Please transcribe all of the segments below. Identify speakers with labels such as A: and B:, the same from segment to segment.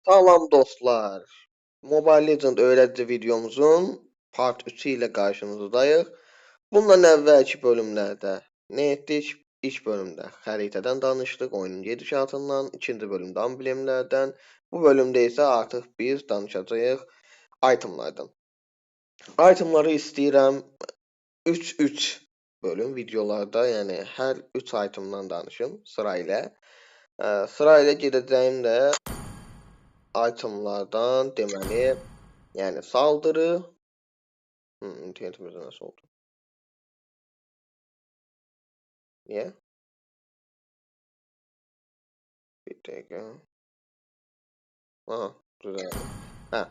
A: Salam dostlar. Mobile Legend öğretici videomuzun part 3 ile karşınızdayıq. Bundan əvvəlki bölümlərdə nə etdik? İlk bölümdə xəritədən danışdıq, oyunun gedişatından, ikinci bölümdə amblemlərdən, bu bölümdə isə artıq biz danışacağıq itemlardan. Itemları istəyirəm 3-3 bölüm videolarda, yəni hər 3 itemdan danışım sırayla. Sırayla gedəcəyim də itemlardan deməli, yəni saldırı. İnternetimizdə nasıl oldu? Niyə? Bir dəqiqə. Aha, düzəldi. Hə,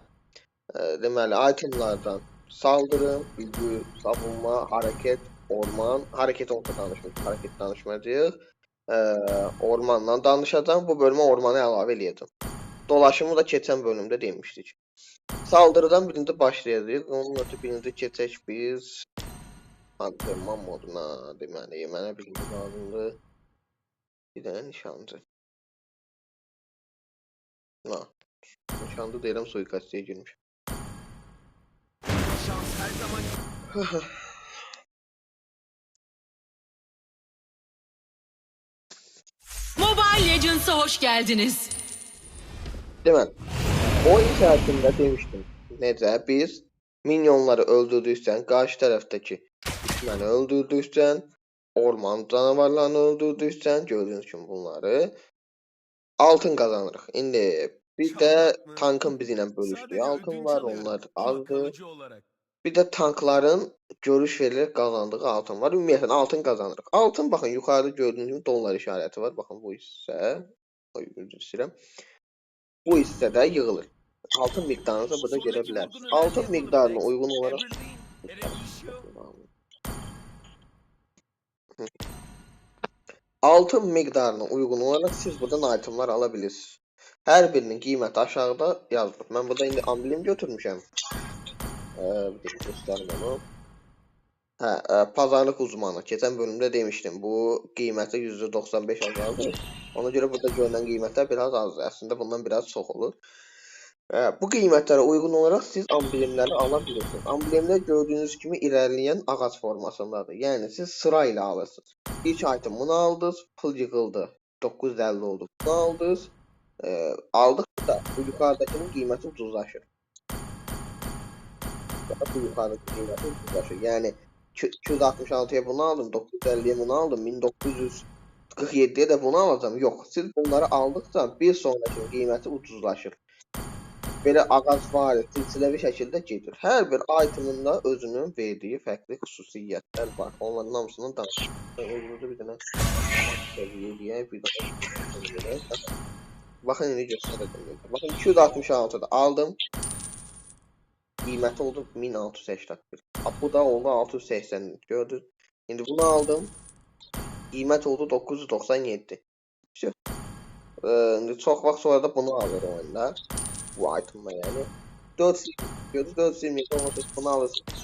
A: deməli itemlardan saldırı, bilgi, savunma, hərəkət, orman. Hərəkət orta danışmışıq, hərəkət danışmayacağıq. Ormandan danışacağım. Bu bölümə ormanı əlavə eləyəcəm. Dolaşımı da keçən bölümdə demişdik. Saldırıdan birinci başlayacağıq. Onun ötürü birinci keçək biz antrenman moduna. Deməli, mənə birinci lazımdır. Bir dənə nişancı. Ha, nişancı deyirəm, suikastçiyə girmiş.
B: Şans her zaman
C: Mobile Legends'a hoş geldiniz.
A: Deməli, oyun içərisində demişdim. Necə? Biz minyonları öldürdüksən, qarşı tərəfdəki düşməni öldürdüksən, orman canavarlarını öldürdüksən, gördüyünüz kimi bunları altın qazanırıq. İndi bir də tankın bizi ilə bölüşdüyü altın var, onlar azdır. Bir də tankların görüş verilərək qazandığı altın var. Ümumiyyətlə altın qazanırıq. Altın baxın yuxarıda gördüyünüz kimi dollar işarəti var. Baxın bu hissə. Üzr istəyirəm. Bu hissədə yığılır. Altın miqdarınıza burada görə bilərsiniz. Altın miqdarına uyğun olaraq altın miqdarına uyğun olaraq siz buradan itemlar ala bilirsiniz. Hər birinin qiyməti aşağıda yazılır. Mən burada indi amblem götürmüşəm. Bir də göstərim onu. Hə, pazarlıq uzmanı. Keçən bölümdə demişdim. Bu qiyməti %95 azaldır. Ona görə burada görünən qiymətlər biraz azdır. Əslində bundan biraz çox olur. Bu qiymətlərə uyğun olaraq siz amblemləri ala bilirsiniz. Amblemlər gördüyünüz kimi irəliləyən ağac formasındadır. Yəni siz sıra ilə alırsınız. İlk item bunu aldınız, pul yığıldı. 950 oldu. Bunu aldınız. Aldıqca bu yuxarıdakının qiyməti ucuzlaşır. Bu yuxarıdakı qiyməti ucuzlaşır. Yəni 266-ya bunu aldım, 950-yə bunu aldım, 1947-yə də bunu alacağım. Yox, siz bunları aldıqca bir sonraki qiyməti ucuzlaşır. Belə ağac var, silsiləvi şəkildə gedir. Hər bir itemın da özünün verdiyi fərqli xüsusiyyətlər var. Onların hamısından danışırıq. Özümüzü bir dənə səviyyəyə bir daha. Baxın, indi göstərəcəm. Baxın, 266-da aldım. Qiyməti oldu 1681. Bu da oldu 680. Gördünüz. İndi bunu aldım. Qiymət oldu 997. İndi çox vaxt sonra da bunu alır oyunda. Bu item'la yani. 420 olmasa bunu alırsınız.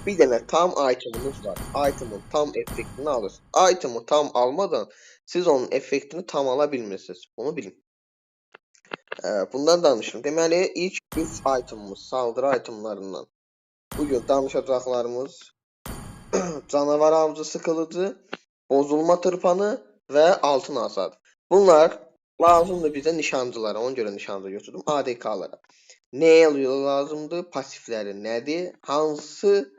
A: Bir dənə tam item'ınız var. Item'ın tam effektini alırsınız. Item'ı tam almadan siz onun effektini tam ala bilmirsiniz. Bunu bilin. Bundan danışın. Deməli ilk 3 item'ımız saldırı item'larından. Bugün danışacaqlarımız canavar avcısı kılıcı, bozulma tırpanı və altın asadır. Bunlar lazımdır bizə nişancılara. Ona görə nişancı götürdüm. ADK'lara. Nəyə lazımdır? Pasifləri nədir? Hansı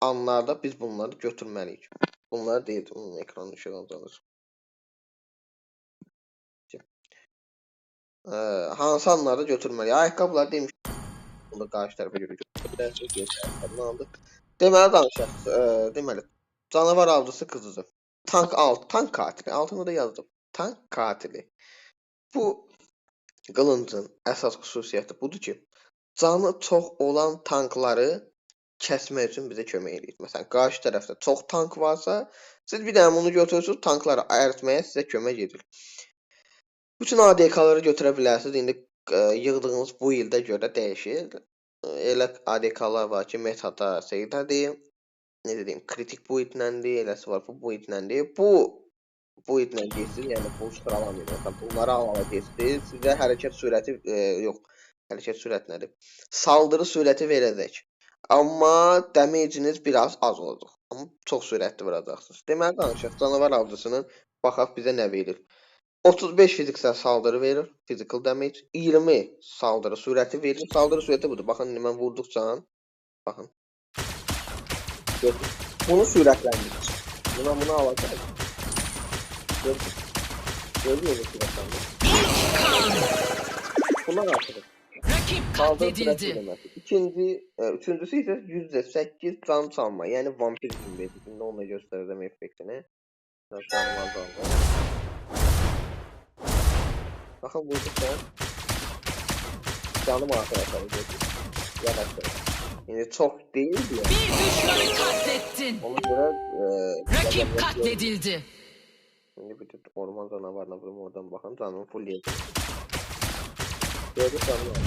A: anlarda biz bunları götürməliyik? Bunları deyildim. Ekranın işığı azalır. Hansı anlarda götürməliyik? Ayaqqabılar demişdim. Bunu qarşı tərəfə görə götürməliyik. Deməli danışaq. Deməli canavar avcısı kızıdır. Tank katili. Altında da yazdım. Tank katili. Bu qılıncın əsas xüsusiyyəti budur ki, canı çox olan tankları kəsmək üçün bizə kömək edir. Məsələn, qarşı tərəfdə çox tank varsa, siz bir dənə bunu götürürsünüz, tankları ayırtmaya sizə kömək edir. Bütün ADK'ları götürə bilərsiniz. İndi yığdığınız bu ildə görə dəyişir. Elə ADK'lar var ki, metada seydədir. Ne dediğim kritik boyutlandı, eləsi var bu boyutlandı. Bu bu ilə keçsiniz, yəni bu sıralamayın. Məsələn, bunları ala keçsiniz, sizə hərəkət sürəti yox, hərəkət sürəti nədir? Saldırı sürəti verəcək. Amma damage-iniz biraz az olacaq. Amma çox sürətli vuracaqsınız. Deməli danışaq canavar avcısının baxaq bizə nə verir. 35 fiziksel saldırı verir, physical damage. 20 saldırı sürəti verir. Saldırı sürəti budur. Baxın mən vurduqca, baxın. Gördünüz. Bunu sürətləndirir. Bunu alacaq. Gördünüz sürətləndirir. Buna artırır.
C: Rakip
A: Saldırı sürəti
C: katledildi.
A: demək. Üçüncüsü isə %8 can çalma. Yəni vampirizm verir. Şimdi onunla göstərəcəm effektini. Baxın vurduqca canım arkadaşlar gördünüz. Yavaşlayın. Yəni çox deyil ya.
C: Bir düşmanı katlettin.
A: Ona görə
C: Rakip katledildi.
A: Şimdi bir orman canavarına vurum oradan baxın. Canımı full yedim. Gördük canım var.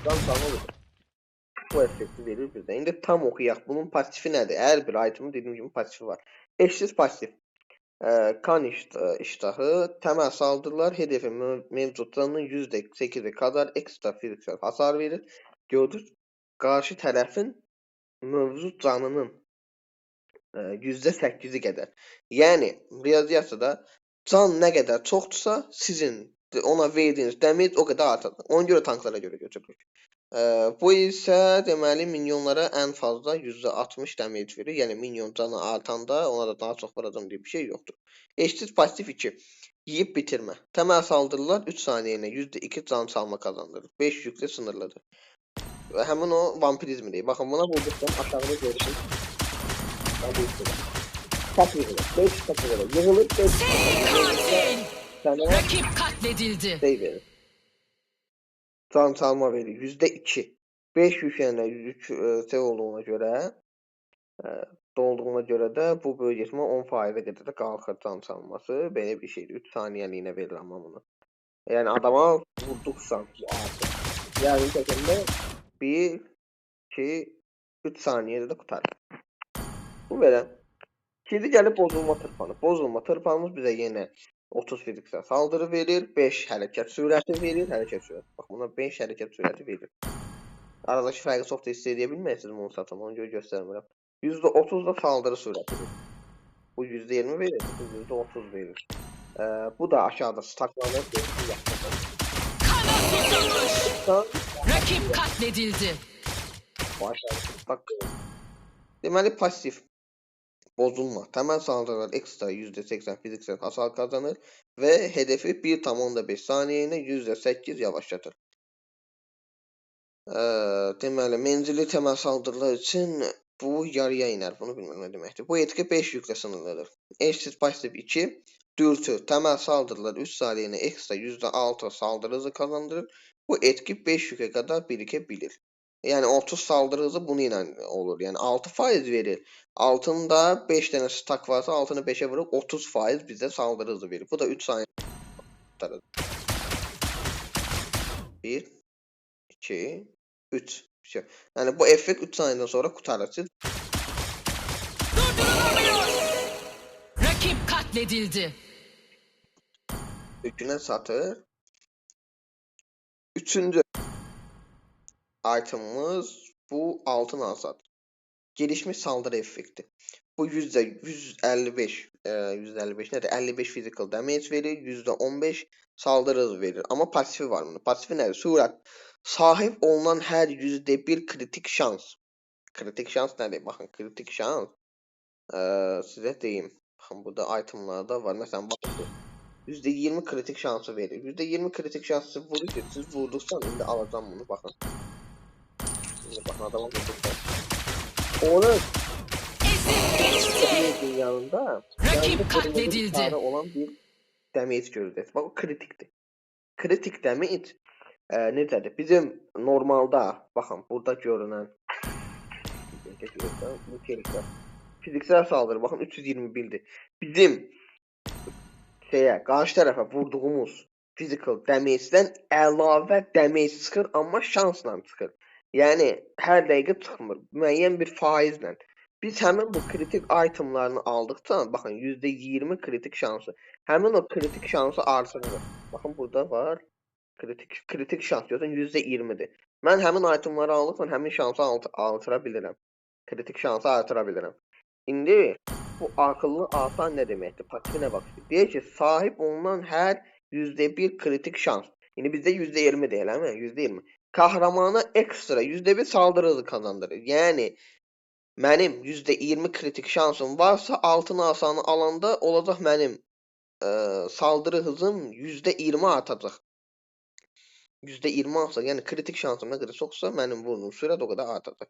A: Can canı olur. Bu effekti verir bizə. İndi tam oxuyaq. Bunun pasifi nədir? Hər bir itemin dediyim kimi pasifi var. Eşsiz pasif. Kan iştahı, təməl saldırılar hedefin mevcut canının %8'i kadar ekstra fiziksel hasar verir. Gördünüz, qarşı tərəfin mövcud canının %8'i qədər. Yəni, riyaziyyatda can nə qədər çoxdursa, sizin ona verdiyiniz damage o qədər artacaq. Ona görə tanklara görə götürülür. Bu isə deməli minyonlara ən fazla %60 damage verir. Yəni minyon canı artanda ona da daha çox vuracam deyə bir şey yoxdur. Eşsiz pasif 2. Yeyib bitirmə. Təməl saldırılar 3 saniyəyə %2 can çalma qazandırır. 5 yüklə sınırlıdır. Və həmin o vampirizmidir. Baxın buna vurduqdan aşağıda görürsünüz. Tap yığılır. 5 tap yığılır. Yığılır 5
C: Katil. Rakip katledildi.
A: Şey verir. Can çalma verir. %2. 5 yükənlə 103 şey olduğuna görə dolduğuna görə də bu böyük ehtimal 10%-ə qədər də qalxır can çalması. Belə bir şeydir. 3 saniyəliyinə verir amma bunu. Yəni adama vurduqsa artıq. Yəni şəkildə 1, 2, 3 saniyədə də qutarır. Bu belə. Şimdi gəlib bozulma tırpanı. Bozulma tırpanımız bizə yenə 30 fiziksel saldırı verir, 5 hərəkət sürəti verir, Bax buna 5 hərəkət sürəti verir. Aradakı fərqi çox da hiss edə bilməyirsiniz bunu satın, ona görə göstərmirəm. %30 da saldırı sürəti verir. Bu %20 verir, bu %30 verir. Bu da aşağıda staklanır.
C: Kana susamış. Rakip katledildi.
A: Bu aşağıda staklanır. Deməli pasif. Bozulma. Təməl saldırılar ekstra %80 fiziksel hasar kazanır və hedefi 1,5 saniyəyə %8 yavaşlatır. Deməli, menzili təməl saldırılar üçün bu yarıya iner. Bunu bilmirəm nə deməkdir. Bu etki 5 yüklə sınırlıdır. Eşsiz pasif 2. Dürtü. Təməl saldırılar 3 saniyəyə ekstra %6 saldırı hızı kazandırır. Bu etki 5 yükę kadar birikebilir. Yəni 30 saldırı hızı bunu ilə olur. Yəni 6% verir. Altında 5 dənə stak varsa 6'nı 5'e vurup 30% bizə saldırı hızı verir. Bu da 3 saniye tutarız. 1 2 3 Yəni bu effekt 3 saniyədən sonra qutarır. Siz
C: Durdurulamıyor. Rakip katledildi.
A: yükünə satır. Üçüncü itemimiz bu altın hasat. Gelişmiş saldırı effekti. Bu %155 %55 nədir? 55 physical damage verir, %15 saldırı hızı verir. Amma pasifi var bunun. Pasifi nədir? Sürət. Sahib olunan hər %1 kritik şans. Kritik şans nədir? Baxın, kritik şans. Sizə deyim. Baxın, burada itemlarda var. Məsələn, baxın. %20 kritik şansı verir. %20 kritik şansı vurur ki, siz vurduksan indi alacağım bunu. Baxın. Şimdi bakın adama vurduksan. Onu yanında
C: Rakip katledildi.
A: olan bir damage göreceğiz. Bak o kritiktir. Kritik damage necədir? Bizim normalda baxın burada görünən bu keliklər fiziksel saldırı baxın 321'dir. Bizim qarşı tərəfə vurduğumuz physical damage'dən əlavə damage çıxır, amma şansla çıxır. Yəni hər dəqiqə çıxmır. Müəyyən bir faizlə. Biz həmin bu kritik itemlarını aldıqca, baxın %20 kritik şansı. Həmin o kritik şansı artırır. Baxın burada var. Kritik şans diyorsan %20'dir. Mən həmin itemları aldıqca həmin şansı artıra bilirəm. Kritik şansı artıra bilirəm. İndi bu akıllı asa nə deməkdir? Pasifinə bax. Deyir ki, sahib olunan hər %1 kritik şans. İndi bizdə %20 deyil, hə? %20. Kahramana ekstra %1 saldırı hızı kazandırır. Yəni mənim %20 kritik şansım varsa altın asanı alanda olacaq mənim saldırı hızım %20 artacaq. %20 artsa, yəni kritik şansım nə qədər çoxsa mənim vurduğum sürət o qədər artacaq.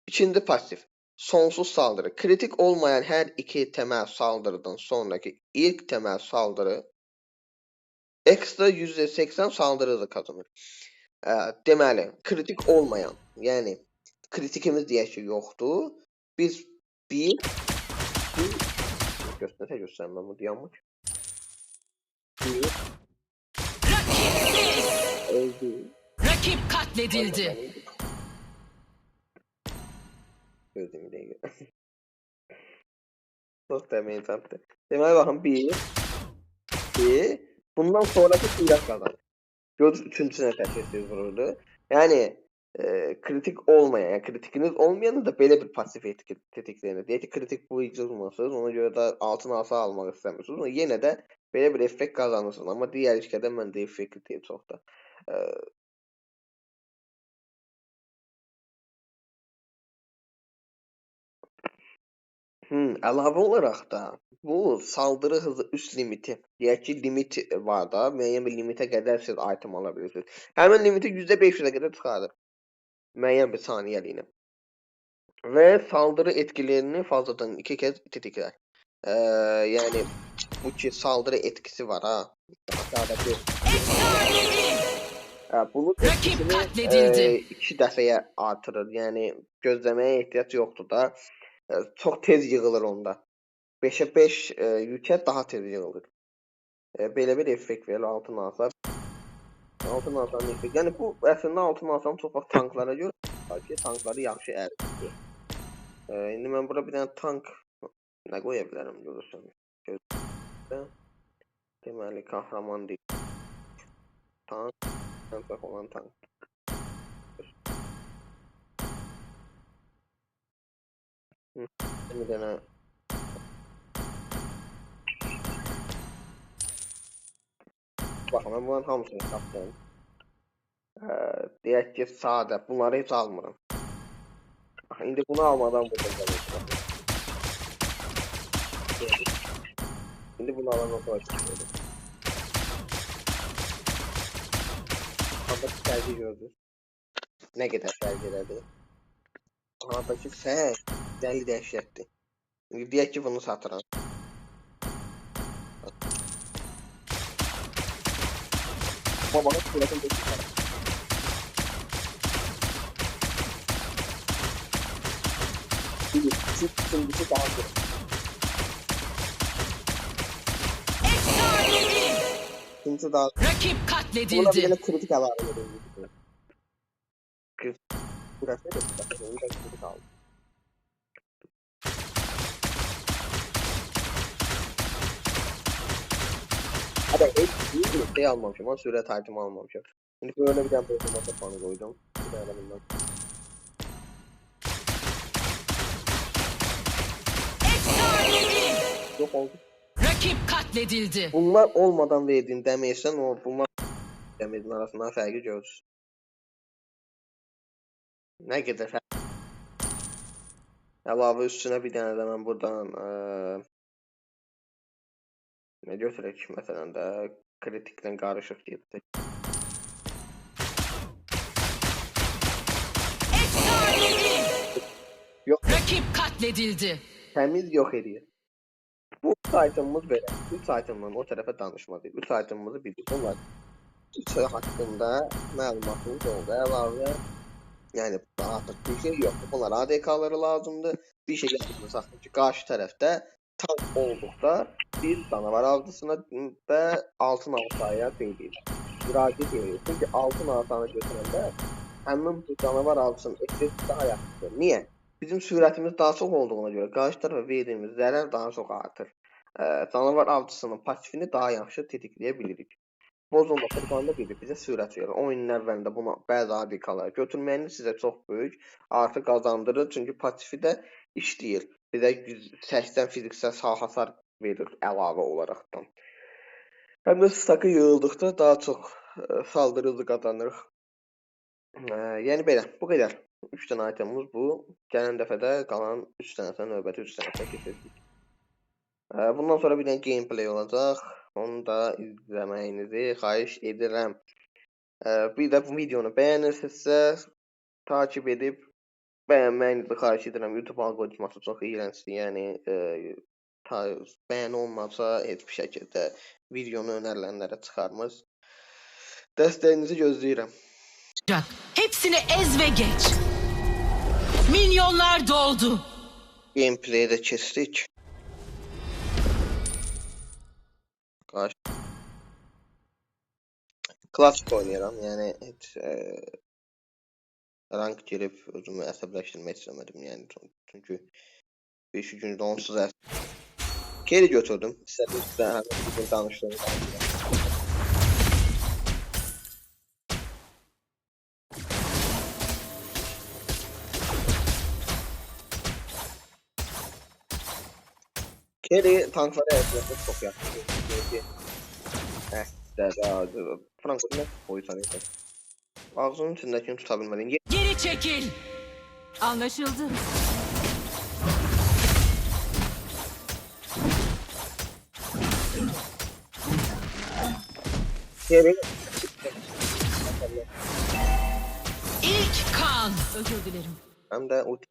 A: İkinci pasif. Sonsuz saldırı. Kritik olmayan hər iki temel saldırıdan sonraki ilk temel saldırı ekstra %80 saldırı hızı kazanır. Deməli, kritik olmayan, yəni kritikimiz deyək ki yoxdur. Biz bir göstərməm bunu dayanmış. Öldü.
C: Rakip katledildi.
A: Gözümü değil. Çok demeyi taktı. Deməli baxın bir. Bundan sonraki silah kazanır. Göz üçüncüsüne təşkil vururdu. Yəni kritik olmayan, yani kritikiniz olmayanı da belə bir pasif tetiklenir. Deyək ki, kritik bu yıkılmasınız, ona göre de altın asa almaq istəmirsiniz. Ama yenə də belə bir effekt kazanırsınız. Amma digər işlərdə mən də effekt deyim çox da. Əlavə olaraq da bu saldırı hızı üst limiti, deyək ki limit var da, müəyyən bir limitə qədər siz item alabilirsiniz. Həmin limiti %500'ə qədər çıxardır. Müəyyən bir saniyəliyinə. Ve saldırı etkilerini fazladan 2 kez tetikler. Yani bu ki saldırı etkisi var ha. Aşağıdaki. Bunun etkisini 2 dəfəyə artırır. Yani gözləməyə ehtiyac yoxdur da. Çok tez yığılır onda. 5'e 5 yükə daha tez yığılır. Belə bir effekt verir altın asa. Altın asanın effekt. Yəni bu əslində altın asanın çox vaxt tanklara görə ki, tankları yaxşı əridir. İndi mən bura bir dənə tank nə qoya bilərəm görürsən. Deməli kahraman deyil. Tank, tank olan tank. Bir dənə baxın, mən bunların hamısını tapdım. Deyək ki, sadə. Bunları heç almıram. İndi bunu almadan buradayım. İndi bunu alandan sonra çıkıyorum. Aradaki sərgi gördünüz. Nə qədər sərgi elədi. Aradaki sərgi dəli dəhşətdir. İndi deyək ki, bunu satıram. Ama bana sürətin də çıkarım. İkincisi daha zor. İkincisi daha zor.
C: Rakip katledildi.
A: Buna bir kritik əlavə edelim. Burası da kritik aldı. Hadi hiç şey almamışım ama sürət item almamışım. Şimdi böyle bir tane Pokemon kafanı koydum. Bir tane bundan. Yok oldu.
C: Rakip katledildi.
A: Bunlar olmadan verdiğin damage'den bunlar damage'in arasından fərqi görürsün. Nə qədər fərq. Əlavə üstünə bir dənə də mən buradan ne götürək məsələn də kritiklə qarışıq getdik. Yok.
C: Rakip katledildi.
A: Təmiz yok ediyor. Bu itemimiz belə. 3 itemdan o tərəfə danışmadık. 3 itemimizi bildik. Bunlar 3 haqqında məlumatımız oldu. Əlavə yani artıq bir şey yok. Bunlar ADK'ları lazımdır. Bir şey yapılmasaq ki, qarşı tərəfdə tank olduqda bir canavar avcısına və altın asaya müraciət edilir. Çünki altın asanı götürəndə həmin bu canavar avcısının effekti daha yaxşıdır. Niyə? bizim sürətimiz daha çox olduğuna görə qarşı tərəfə verdiyimiz zərər daha çox artır. Canavar avcısının pasifini daha yaxşı tetikləyə bilirik. Bozulma tırpanında bir bizə sürət verir. Oyunun əvvəlində buna bəzi ABK-lar götürməyiniz sizə çox böyük artı qazandırır. Çünki pasifi də işləyir. Bizə 180 fiziksel hasar verir əlavə olaraqdan. Həm də stakı yığıldıqda daha çox saldırı hızı qazanırıq. Yəni belə, bu qədər. 3 dənə itemimiz bu. Gələn dəfədə qalan 3 dənəsə növbəti 3 dənəsə keçəcək. Bundan sonra bir dənə gameplay olacaq. Onu da izləməyinizi xahiş edirəm. Bir də bu videonu bəyənirsinizsə takip edib bəyənməyinizi xahiş edirəm. YouTube alqoritması çox iyrəncdir. Yəni bəyəni olmasa heç bir şəkildə videonu önərilənlərə çıxarmır. Dəstəyinizi gözləyirəm.
C: Hepsini ez ve geç. Milyonlar doldu.
A: Gameplay'e de kestik. Klasik oynayıram. Yəni heç rank girib özümü əsəbləşdirmək istəmədim. Yəni çünki 5 gündə onsuz geri götürdüm. İstədim sizə həmin bugün danışdığım Kerry tanklara yaklaşık çok yakın. Frankfurt'un boyu tanıyordum. Ağzının içindekini tutabilmeliyim.
C: Geri çekil. Anlaşıldı.
A: Kerry.
C: İlk kan. Özür dilerim.
A: Hem de ulti.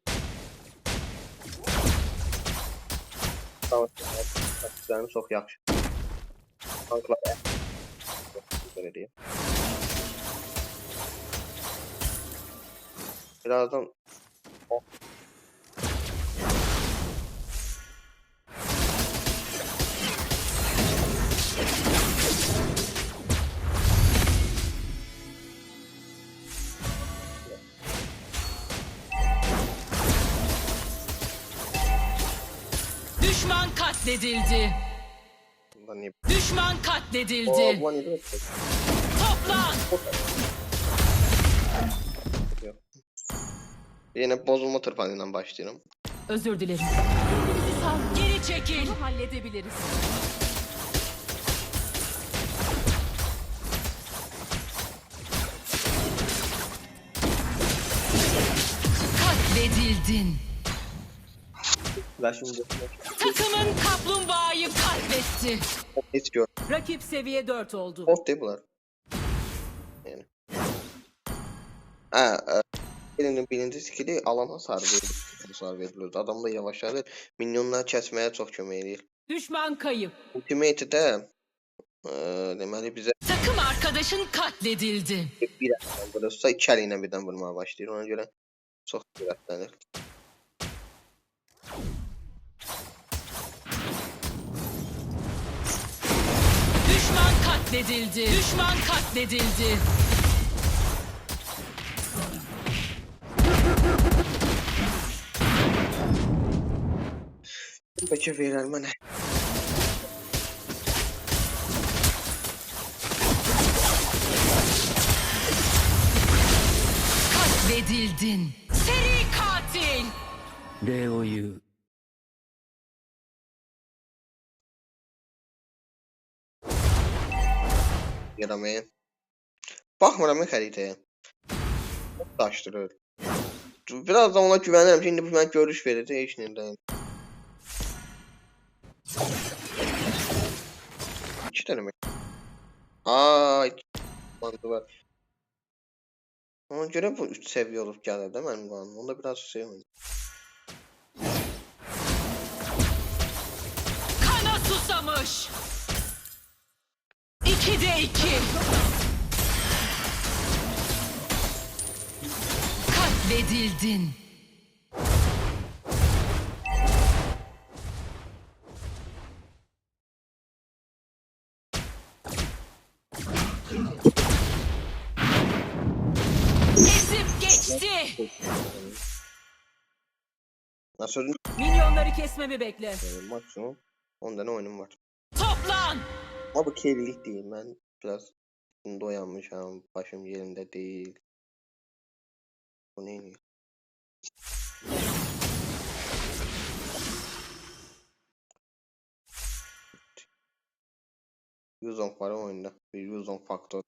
A: Savaşçılarını çok yaxşı. Tanklar böyle diyeyim. Birazdan
C: Düşman katledildi. Düşman katledildi. Toplan.
A: Yine bozulma tırpanından başlayalım.
C: Özür dilerim. Geri çekil. Bunu halledebiliriz. Katledildin. Takımın kaplumbağayı katletti.
A: Hiç gör.
C: Rakip seviye 4 oldu.
A: Bot değil bunlar. Yani. Birinin birinci skili alan hasar veriliyordu. Adam da yavaşladı. Minyonlar kesmeye çok kömək edir.
C: Düşman kayıp.
A: Ultimate de deməli bizə
C: Takım arkadaşın katledildi.
A: bir əldən vurursa 2 əli ilə birdən vurmağa başlayır. Ona görə çox sürətlənir.
C: Düşman katledildi. Düşman katledildi.
A: Peki verir mənə.
C: Katledildin. Seri katil.
B: Leo'yu
A: Yaramaya. Baxmıram xəritəyə. Daşdırır. Biraz da ona güvənirəm ki, indi bu mənə görüş verəcək heç nədən. 2 dənə mi? Bandı var. Ona görə bu 3 səviyyə olub gəlir də mənim qanım. Onda biraz şey oynar.
C: Kana susamış. 2'de 2. Katledildin. Ezip geçti.
A: Sözüm
C: Milyonları kesmemi bekle.
A: maksimum 10 tane oyunum var.
C: Toplan!
A: Ama bu kerilik değil. Ben biraz doyanmışım. Başım yerinde değil. Bu neydi? Yuzong var oyunda. Bir Yuzong faktör.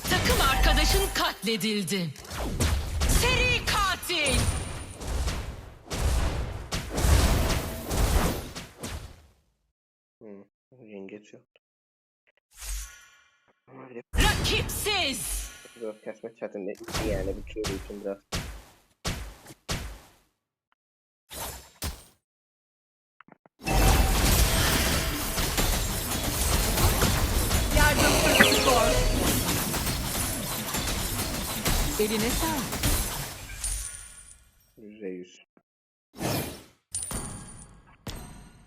C: Takım arkadaşın katledildi. Seri katil!
A: Yengeç yok.
C: Rakipsiz!
A: Biraz kesmek çətin değil yani bu keri için biraz.
C: Yardımcı skor. Eline sağlık.
A: %100.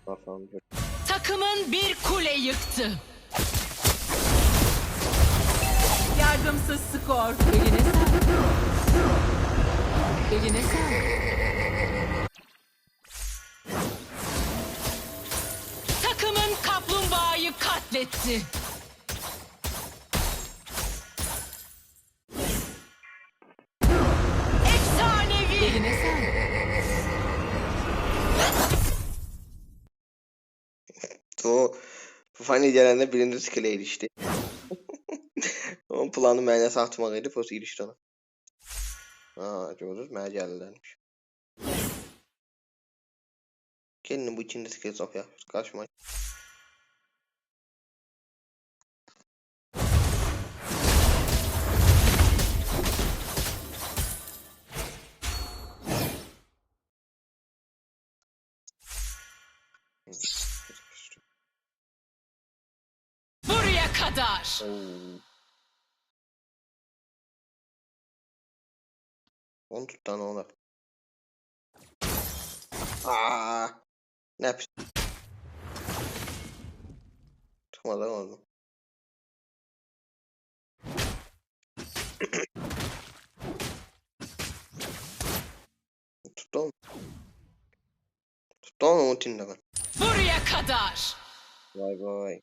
A: Kafamda.
C: Takımın bir kule yıktı. Yardımsız skor. Eline sağlık. Eline sağlık. Takımın kaplumbağayı katletti. Efsanevi. Eline sağlık.
A: O Fanny gelende birinci skill'e erişti. Onun planı mənə satmaq idi, o erişdi ona. Görürüz, mənə gəlirlərmiş. Gelin bu ikinci skill çok yapır. Kaçma.
C: Buraya kadar.
A: On tut tane olur. Ne yapıyorsun? Çıkmadan oldu. Tuttu. Tuttu onu ultinde ben.
C: Buraya kadar.
A: Vay vay.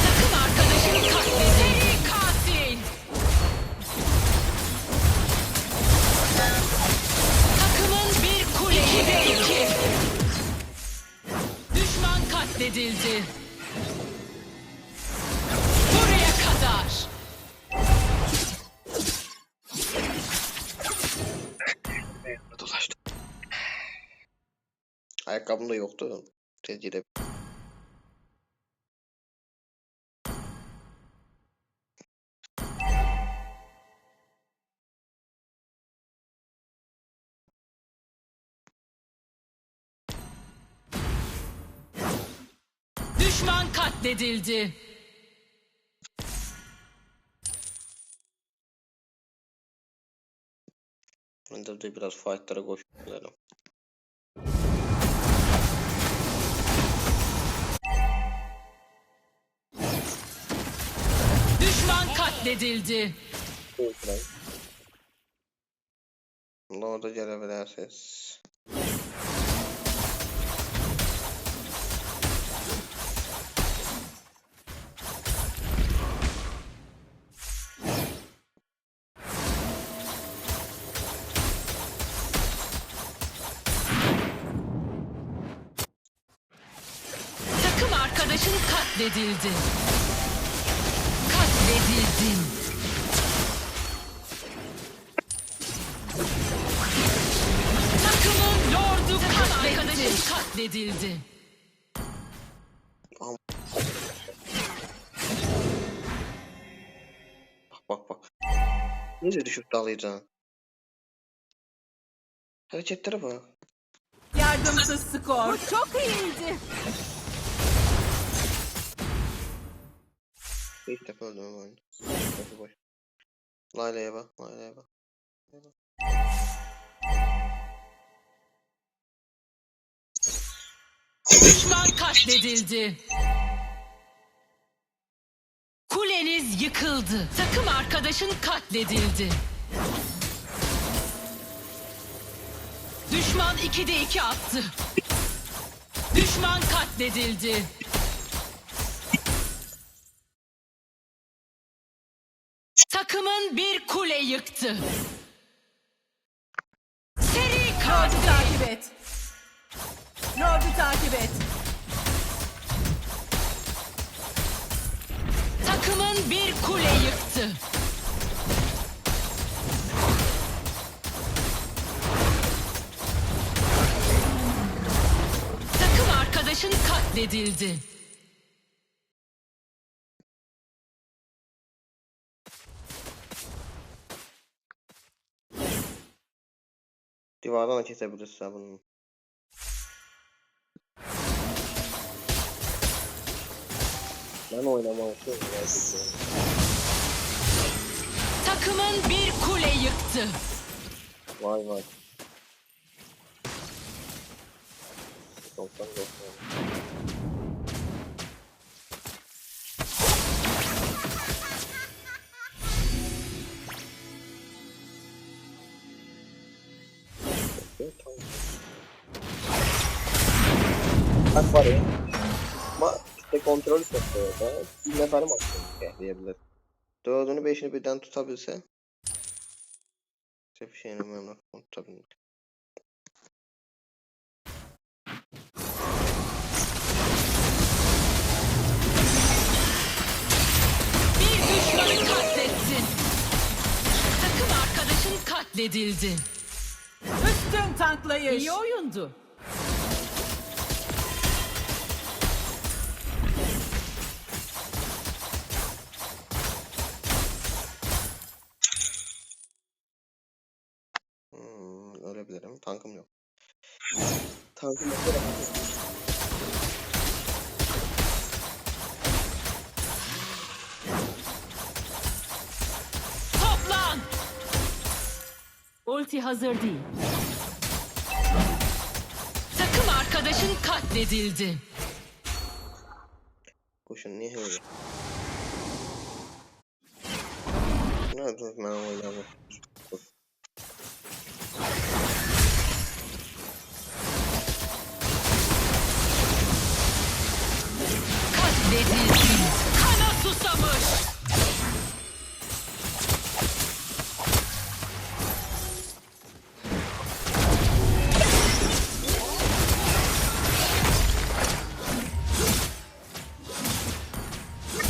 C: Takım arkadaşını katledildi. Seri katil. Takımın bir kule. 2'de 2. Düşman katledildi. Buraya kadar.
A: Dolaştım. Ayakkabım da yoktu. Tecrübe.
C: Düşman katledildi.
A: Ben de biraz fightlara koşuyorum.
C: Düşman katledildi.
A: Orada gelebilirsiniz.
C: Takım arkadaşın katledildi. Katledildin. Takımın lordu arkadaşın katledildi.
A: Bak. Nece düşüp dalayacaksın? Hareketlere bak.
C: Yardımsız skor. Bu çok iyiydi.
A: İlk defa öldüm bu oyunda. Boş. Layla'ya bak.
C: Düşman katledildi. Kuleniz yıkıldı. Takım arkadaşın katledildi. Düşman 2'de 2 attı. Düşman katledildi. Takımın bir kule yıktı. Seri katil.
D: Lord'u takip et. Lord'u takip et.
C: Takımın bir kule yıktı. Takım arkadaşın katledildi.
A: Divardan da kesebiliriz ya bunu. Ben oynamamışım gerçekten.
C: Takımın bir kule yıktı.
A: Vay vay. 90. Bak var ya. Ama işte kontrolü çok orada. Bir neferim aslında diyebilir. 4'ünü 5'ini birden tutabilse. Bir şeyini memnun tutabilir.
C: Bir düşmanı katlettin. Takım arkadaşın katledildi.
D: Üstün tanklayış.
C: İyi oyundu.
A: Ölebilirim. Tankım yok. Tankım yok.
C: Toplan.
D: Ulti hazır değil.
C: Takım arkadaşın katledildi.
A: Kuşun niye öyle? Ne yapıyorsun ben oynamam.
C: Katledildi. Kana susamış.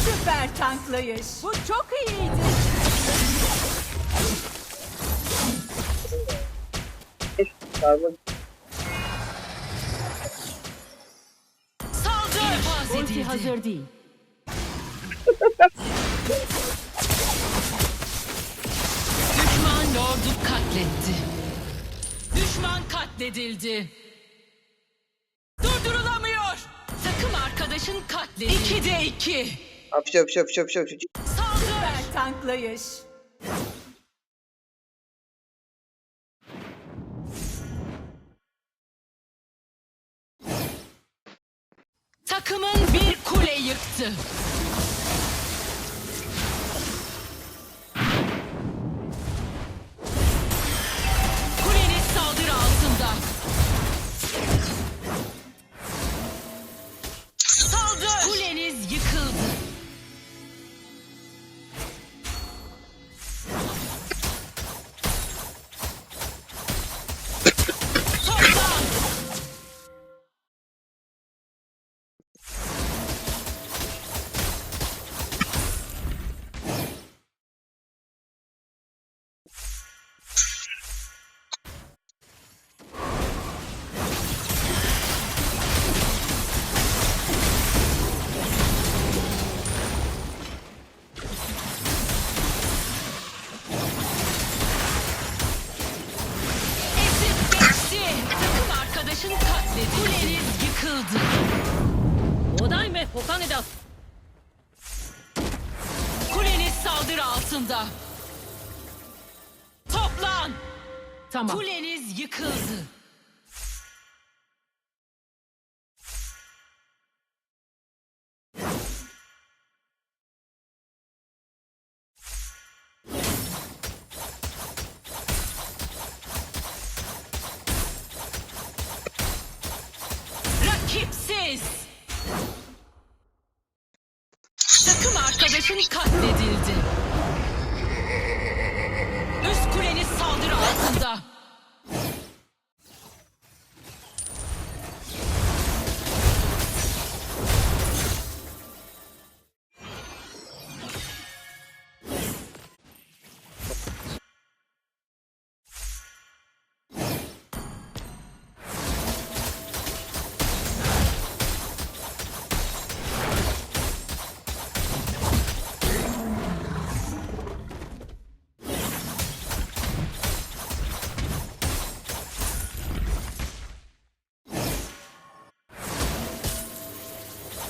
D: Süper tanklayış. Bu çok iyiydi.
A: Sarma
C: Saldır. İnfaz
D: Ulti
C: edildi.
D: hazır değil.
C: Düşman lordu katletti. Düşman katledildi. Durdurulamıyor. Takım arkadaşın katledildi. 2'de 2.
A: apışa.
C: Saldır.
D: Süper tanklayış.
C: Takımın bir kule yıktı. Kuleniz saldırı altında. Saldır. Kuleniz yıkıldı. Toplan. Ezip geçti. Takım arkadaşın katledildi. Kuleniz yıkıldı. Kuleniz saldırı altında. Toplan.
D: Tamam.
C: Kuleniz yıkıldı. arkadaşın katledildi. Üst kuleniz saldırı altında.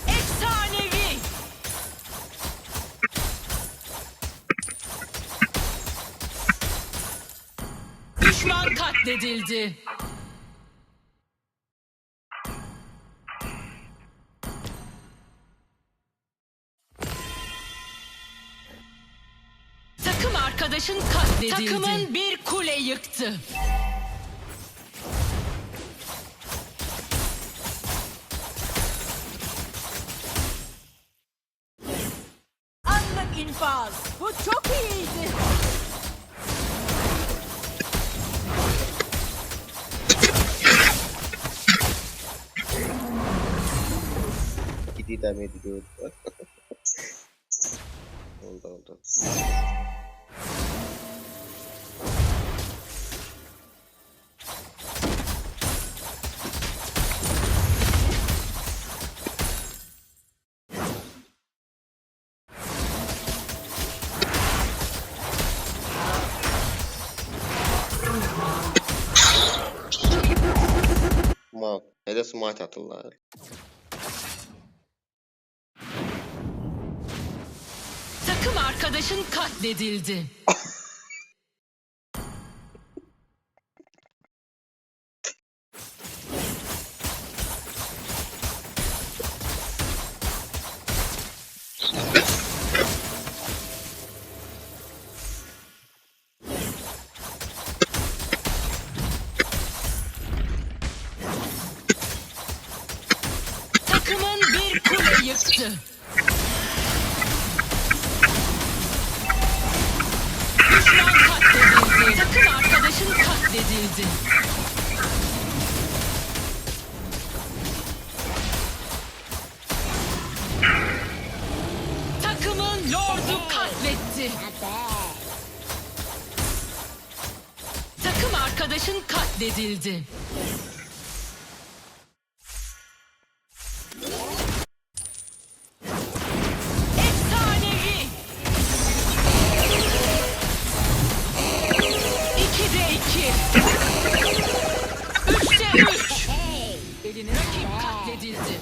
C: Efsanevi. Düşman katledildi. Takım arkadaşın katledildi. Takımın bir kule yıktı.
D: Anlık infaz. Bu çok iyiydi.
A: Gidi demedi gördü. Oldu. Mal. Hele smite atırlar.
C: Takım arkadaşın katledildi. Takımın bir kule yıktı. Düşman katledildi. Takım arkadaşın katledildi. Takımın lordu katletti. Takım arkadaşın katledildi. Efsanevi. 2'de 2. 3'te 3. Elini rakip katledildi.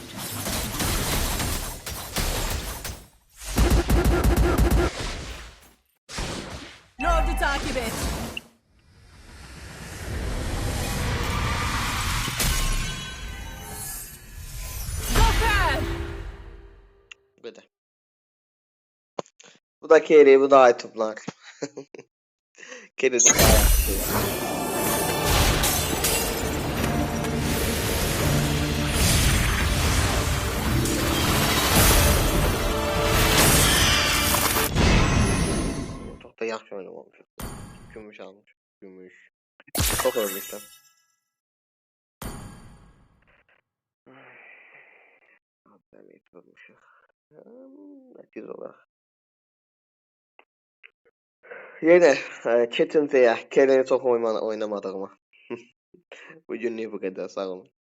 D: Lord'u takip et. Zafer.
A: Bu kadar. Bu da Kerry, bu da itemlar. Kerry de çok da yaxşı oynamamış. Gümüş almış. Gümüş. Çok ölmüştüm. Demeyi tutmuşum. Güzel olarak. Yine çetin diye Kerry'i çok oynamadığıma. Bugünlük bu kadar, sağ olun.